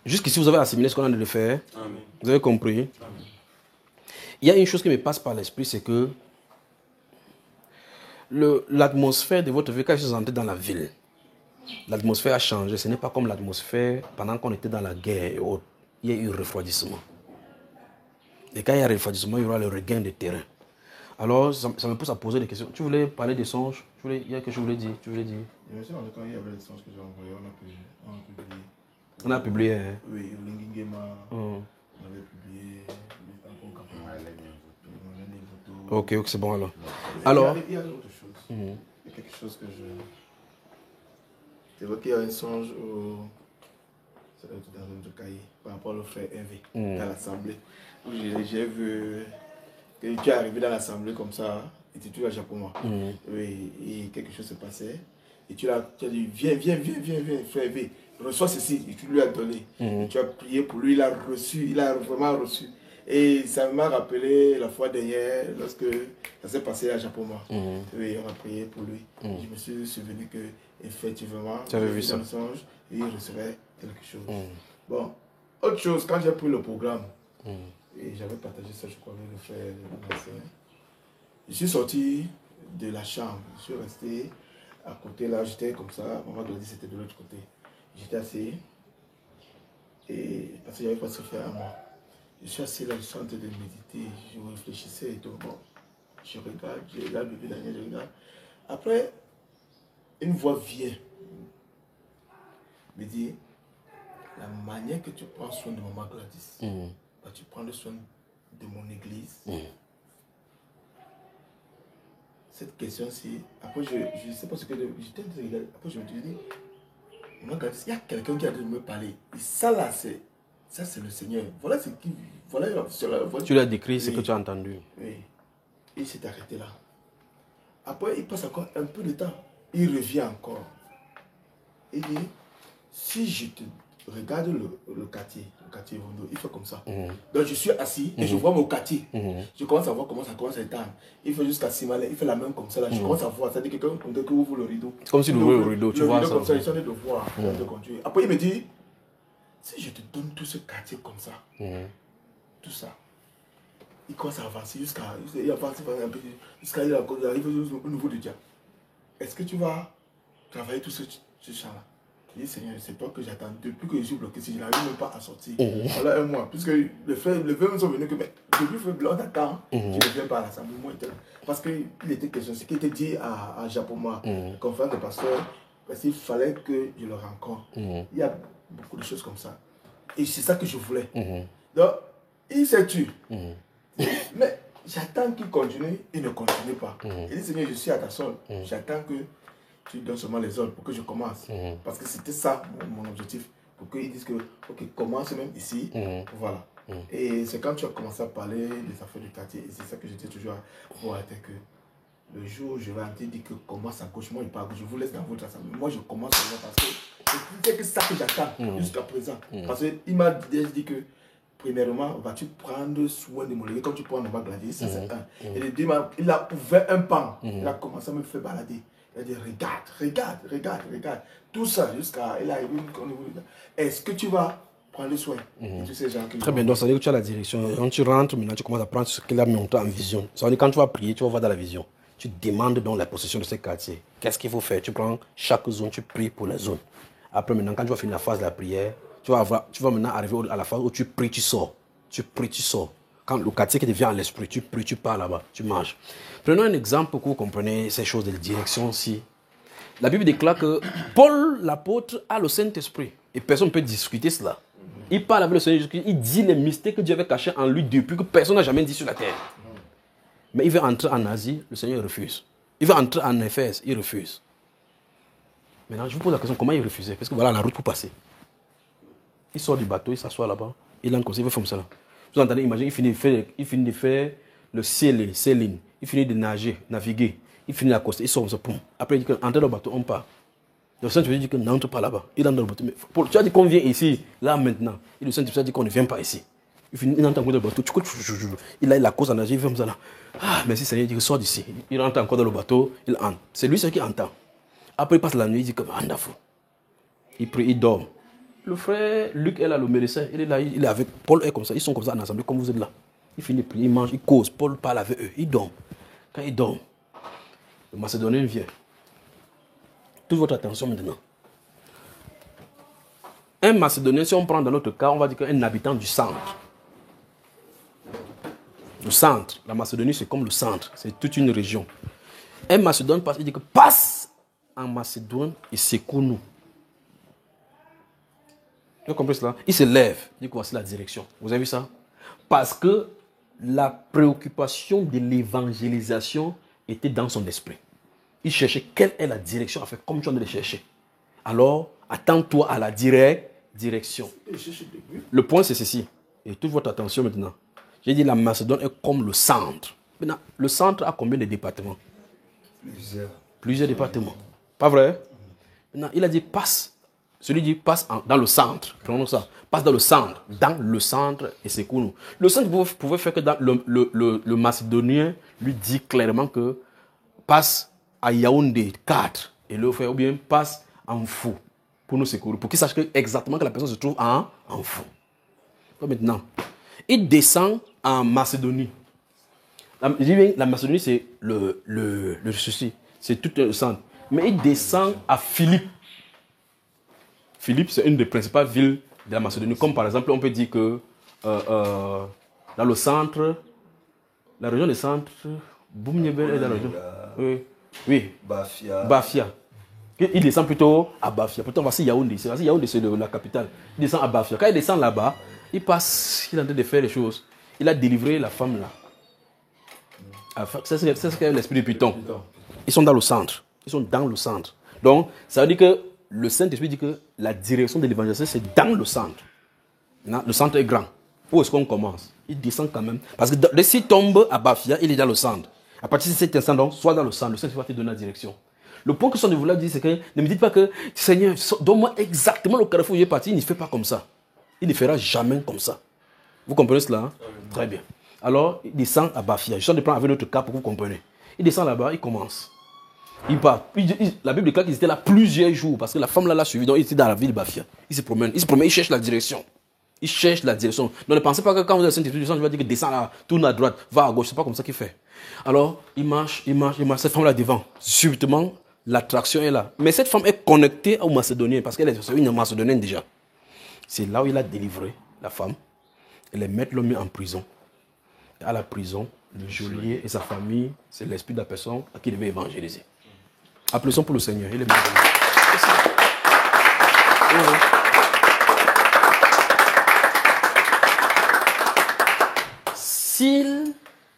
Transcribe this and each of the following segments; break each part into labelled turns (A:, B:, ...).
A: Jusqu'ici, vous avez assimilé ce qu'on a de faire.
B: Amen.
A: Vous avez compris?
B: Amen.
A: Il y a une chose qui me passe par l'esprit, c'est que l'atmosphère de votre vie, quand je suis entré dans la ville, l'atmosphère a changé. Ce n'est pas comme l'atmosphère pendant qu'on était dans la guerre et autres. Il y a eu refroidissement. Et quand il y a refroidissement, il y aura le regain de terrain. Alors, ça me pousse à poser des questions. Tu voulais parler des songes? Il y a quelque chose que je voulais dire. Tu voulais dire?
C: Bien sûr, quand il y avait les songes que j'ai envoyés, on a publié.
A: On a publié. Hein?
C: Oui, Lingingema, on avait publié.
A: Ok, c'est bon alors.
C: Il y a autre chose. Il y a quelque chose que je. C'est vrai qu'il y a un songe dans un cahier par rapport au frère Hervé à l'Assemblée. J'ai vu que tu es arrivé dans l'Assemblée comme ça et tu es à Japon. Oui, et quelque chose se passait. Et tu as dit, viens, frère Hervé, reçois ceci. Et tu lui as donné. Et tu as prié pour lui, il a reçu, il a vraiment reçu. Et ça m'a rappelé la fois dernière, lorsque ça s'est passé à Japon. Oui, on a prié pour lui. Je me suis souvenu que, effectivement,
A: tu avais vu ça.
C: Dans le songe, et il recevait quelque chose. Bon, autre chose, quand j'ai pris le programme, et j'avais partagé ça, je crois, avec le frère Nasser, je suis sorti de la chambre, je suis resté à côté là, j'étais comme ça, maman Gladys c'était de l'autre côté. J'étais assis, et parce qu'il n'y avait pas de faire à moi. Je suis assis là, je suis en train de méditer, je réfléchissais et tout. Bon, je regarde, j'ai là, le bébé Daniel, je regarde. Après, une voix vient, me dit, la manière que tu prends soin de maman Gladys, bah, tu prends le soin de mon église. Cette question-ci, après je ne sais pas ce que j'étais en train de regarder, après je me suis dit, maman Gladys, il y a quelqu'un qui a dû me parler. Et ça là, c'est le Seigneur. Voilà ce qui. Voilà,
A: tu l'as décrit, ce que tu as entendu.
C: Oui. Il s'est arrêté là. Après, il passe encore un peu de temps. Il revient encore. Il dit, si je te regarde le quartier Vondo, il fait comme ça. Donc je suis assis et je vois mon quartier. Je commence à voir comment ça commence à éteindre. Il fait jusqu'à Simalé, il fait la main comme ça là. Je commence à voir. C'est-à-dire que quelqu'un qui ouvre le rideau.
A: C'est comme si il ouvre le rideau, tu vois ça.
C: Comme ça, il s'en est de voir. Après, il me dit, si je te donne tout ce quartier comme ça, tout ça, il commence à avancer jusqu'à il avance un peu jusqu'à il arrive au niveau du diable. Est-ce que tu vas travailler tout ce champ-là? Je dis, Seigneur, c'est toi que j'attends. Depuis que je suis bloqué, si je n'arrive même pas à sortir, voilà un mois. Puisque les frères me sont venus que, mais depuis que on t'attend, tu ne viens pas à l'assemblée. Parce qu'il était question, ce qui était dit à Japoma, conférence de pasteur, parce qu'il fallait que je le rencontre. Il y a beaucoup de choses comme ça. Et c'est ça que je voulais. Donc, il s'est tué. Mais j'attends qu'il continue, il ne continue pas. Il dit, Seigneur, je suis à ta solde. J'attends que tu donnes seulement les ordres pour que je commence. Parce que c'était ça mon objectif. Pour qu'ils disent que, ok, commence même ici. Voilà. Et c'est quand tu as commencé à parler des affaires du quartier, et c'est ça que j'étais toujours pour arrêter que le jour où je vais te dire que commence à gauche, moi je pars, je vous laisse dans votre assemblée. Moi je commence seulement parce que c'est que ça que j'attends jusqu'à présent. Parce qu'il m'a dit que premièrement, vas-tu prendre soin de mon légué comme tu prends ma Gladys, ça c'est un. Et le deuxième, il a ouvert un pan, il a commencé à me faire balader. Il a dit regarde. Tout ça jusqu'à. Il a arrivé au niveau de. Est-ce que tu vas prendre soin de tous ces gens qui.
A: Très bien, donc ça veut dire que tu as la direction. Quand tu rentres, maintenant tu commences à prendre ce qu'il a monté en vision. Ça veut dire que quand tu vas prier, tu vas voir dans la vision. Tu demandes donc la possession de ces quartiers. Qu'est-ce qu'il faut faire? Tu prends chaque zone, tu pries pour la zone. Après, maintenant, quand tu vas finir la phase de la prière, tu vas maintenant arriver à la phase où tu pries, tu sors. Tu pries, tu sors. Quand le quartier qui devient à l'esprit, tu pries, tu pars là-bas, tu marches. Prenons un exemple pour que vous compreniez ces choses de direction aussi. La Bible déclare que Paul, l'apôtre, a le Saint-Esprit. Et personne ne peut discuter cela. Il parle avec le Seigneur Jésus-Christ, il dit les mystères que Dieu avait cachés en lui depuis que personne n'a jamais dit sur la terre. Mais il veut entrer en Asie, le Seigneur refuse. Il veut entrer en Éphèse, il refuse. Maintenant, je vous pose la question, comment il refusait? Parce que voilà la route pour passer. Il sort du bateau, il s'assoit là-bas, il entre, il veut faire ça là. Vous entendez, imaginez, il finit de faire le sailing, il finit de nager, naviguer, il finit la coste, il sort comme ça, poum. Après il dit qu'entre dans le bateau, on part. Le Saint-Esprit dit que n'entre pas là-bas. Il entre dans le bateau. Mais tu as dit qu'on vient ici, là maintenant. Et le Saint-Esprit a dit qu'on ne vient pas ici. Il entre encore dans le bateau. Il a la cause à nager, il fait comme ça là. Ah, merci Seigneur, il dit que sort d'ici. Il rentre encore dans le bateau, il entre. C'est lui seul qui entend. Après il passe la nuit, il dit que Andafou. Il prie, il dort. le frère Luc est là, le médecin. Il est là, il est avec Paul, est comme ça. Ils sont comme ça en assemblée, comme vous êtes là. Il finit de prier, il mange, il cause. Paul parle avec eux, il dort. Quand il dort, le Macédonien vient. Toute votre attention maintenant. Un Macédonien, si on prend dans notre cas, on va dire qu'un habitant du centre. Le centre, la Macédonie, c'est comme le centre, c'est toute une région. Un Macédonien passe, il dit que passe en Macédoine et secoue-nous. Vous avez compris cela? Il se lève, il dit que voici la direction. Vous avez vu ça? Parce que la préoccupation de l'évangélisation était dans son esprit. Il cherchait quelle est la direction à faire, comme tu en as de chercher. Alors, attends-toi à la direction. Le point, c'est ceci. Et toute votre attention maintenant. J'ai dit la Macédoine est comme le centre. Maintenant, le centre a combien de départements? Plusieurs départements. Pas vrai? Maintenant, il a dit passe. Celui dit passe dans le centre. Prenons ça. Passe dans le centre. Dans le centre et c'est nous. Le centre pouvait faire que dans le Macédonien lui dit clairement que passe à Yaoundé 4. Et le frère ou bien passe en fou pour nous secourir. Pour qu'il sache exactement que la personne se trouve en fou. Donc maintenant, il descend en Macédonie. La Macédonie, c'est le souci. C'est tout le centre. Mais il descend à Philippe. Philippe, c'est une des principales villes de la Macédonie. Comme par exemple, on peut dire que dans le centre, la région du centre, Boumniébel est dans la région. Oui. Bafia. Il descend plutôt à Bafia. Pourtant, voici Yaoundé. Yaoundé, c'est la capitale. Il descend à Bafia. Quand il descend là-bas, il passe, il est en train de faire les choses. Il a délivré la femme là. C'est ce qu'est l'esprit de Python. Ils sont dans le centre. Donc, ça veut dire que le Saint-Esprit dit que la direction de l'évangélisation, c'est dans le centre. Le centre est grand. Où est-ce qu'on commence? Il descend quand même. Parce que s'il tombe à Bafia, il est dans le centre. À partir de cet instant, donc, soit dans le centre, le Saint-Esprit va te donner la direction. Le point que son de vouloir dire, c'est que ne me dites pas que, Seigneur, donne-moi exactement le carrefour où il est parti. Il ne fait pas comme ça. Il ne fera jamais comme ça. Vous comprenez cela? Hein? Très bien. Alors, il descend à Bafia. Je suis en train de prendre avec notre cas pour que vous compreniez. Il descend là-bas, il commence. Il part. La Bible déclare qu'ils étaient là plusieurs jours parce que la femme là l'a suivi. Donc, il était dans la ville de Bafia. Il se promène, il cherche la direction. Donc, ne pensez pas que quand vous êtes Saint-Esprit, je vais dire que descend là, tourne à droite, va à gauche. C'est pas comme ça qu'il fait. Alors, il marche. Cette femme là devant. Subitement, l'attraction est là. Mais cette femme est connectée aux Macédoniens parce qu'elle est une Macédonienne déjà. C'est là où il a délivré la femme. Et les maîtres l'ont mis en prison. Et à la prison, le geôlier et sa famille, c'est l'esprit de la personne à qui il devait évangéliser. Applaudissons pour le Seigneur. Il est bon. S'il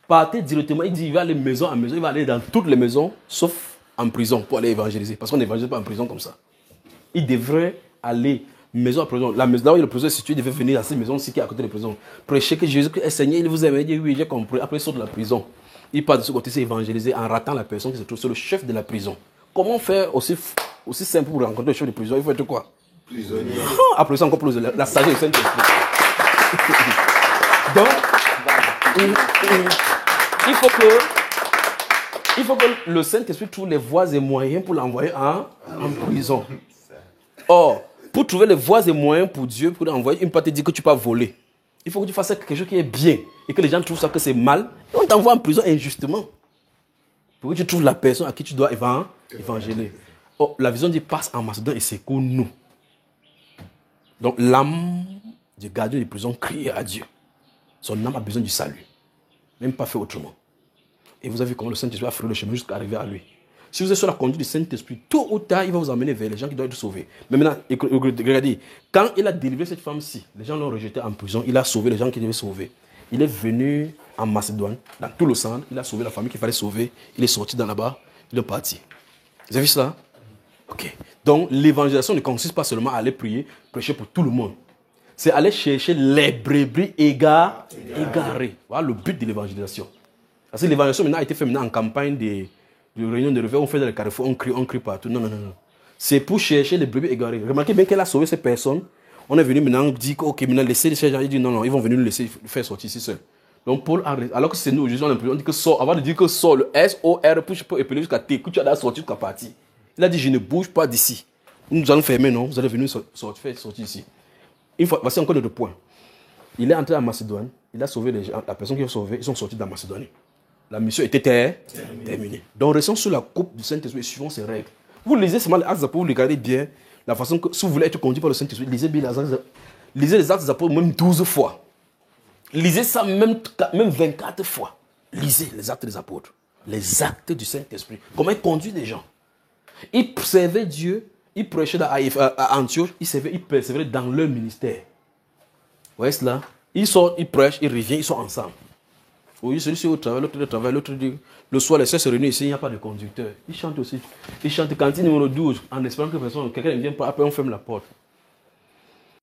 A: partait directement, il dit il va aller maison à maison, il va aller dans toutes les maisons, sauf en prison pour aller évangéliser. Parce qu'on n'évangélise pas en prison comme ça. Il devrait aller maison à prison. La maison là où le prison est situé, il devait venir à cette maison-ci qui est à côté de la prison. Prêcher que Jésus est Seigneur, il vous aime. Il dit oui, j'ai compris. Après, il sort de la prison. Il part de ce côté, c'est évangéliser en ratant la personne qui se trouve sur le chef de la prison. Comment faire aussi simple pour rencontrer le chef de prison? Il faut être quoi? Prisonnier. Après ça, encore plus la sagesse du Saint-Esprit. Donc, il faut que le Saint-Esprit trouve les voies et moyens pour l'envoyer en prison. Or, pour trouver les voies et moyens pour Dieu, pour l'envoyer, il ne peut pas te dire que tu peux voler. Il faut que tu fasses quelque chose qui est bien et que les gens trouvent ça que c'est mal. Et on t'envoie en prison injustement. Pour que tu trouves la personne à qui tu dois évangéliser. Oh, la vision dit passe en Macédoine et secoue nous. Donc l'âme du gardien de prison crie à Dieu. Son âme a besoin du salut. Même pas fait autrement. Et vous avez vu comment le Saint-Esprit a frôlé le chemin jusqu'à arriver à lui. Si vous êtes sur la conduite du Saint-Esprit, tôt ou tard, il va vous emmener vers les gens qui doivent être sauvés. Mais maintenant, regardez, quand il a délivré cette femme-ci, les gens l'ont rejeté en prison, il a sauvé les gens qui devaient sauver. Il est venu en Macédoine, dans tout le centre, il a sauvé la famille qu'il fallait sauver, il est sorti dans là-bas, il est parti. Vous avez vu cela? Ok. Donc, l'évangélisation ne consiste pas seulement à aller prier, prêcher pour tout le monde. C'est aller chercher les brebis égarées. Voilà le but de l'évangélisation. Parce que l'évangélisation maintenant a été faite en campagne de réunion de réveil, on fait dans les carrefours, on crie partout. Non. C'est pour chercher les brebis égarées. Remarquez bien qu'elle a sauvé ces personnes. On est venu maintenant dire ok, maintenant laissez ces gens. Il dit non, ils vont venir nous laisser faire sortir ici seuls. Donc Paul arrête. Alors que c'est nous aujourd'hui, on dit que sort. Avant de dire que sort, le S-O-R, puis je peux épeler jusqu'à T, que tu as sorti jusqu'à partir. Il a dit je ne bouge pas d'ici. Nous allons fermer, non? Vous allez venir faire sortir ici. Une fois, voici encore le point. Il est entré en Macédoine, il a sauvé les gens, la personne qui a sauvé, ils sont sortis de la Macédoine. La mission était terminée. Donc, restons sur la coupe du Saint-Esprit, suivant ces règles. Vous lisez seulement les Actes des Apôtres, vous regardez bien la façon que, si vous voulez être conduit par le Saint-Esprit, lisez bien lisez les Actes des Apôtres même 12 fois. Lisez ça même 24 fois. Lisez les Actes des Apôtres. Les actes du Saint-Esprit. Comment il conduit les gens. Ils servaient Dieu, ils prêchaient à Antioche, ils persévéraient dans leur ministère. Vous voyez cela? Ils sortent, ils prêchent, ils reviennent, ils sont ensemble. Oui, celui-ci au travail, l'autre au travail, l'autre dit. Le soir, les sœurs se réunissent ici, il n'y a pas de conducteur. Ils chantent aussi. Ils chantent cantine numéro 12 en espérant que quelqu'un ne vienne pas. Après, on ferme la porte.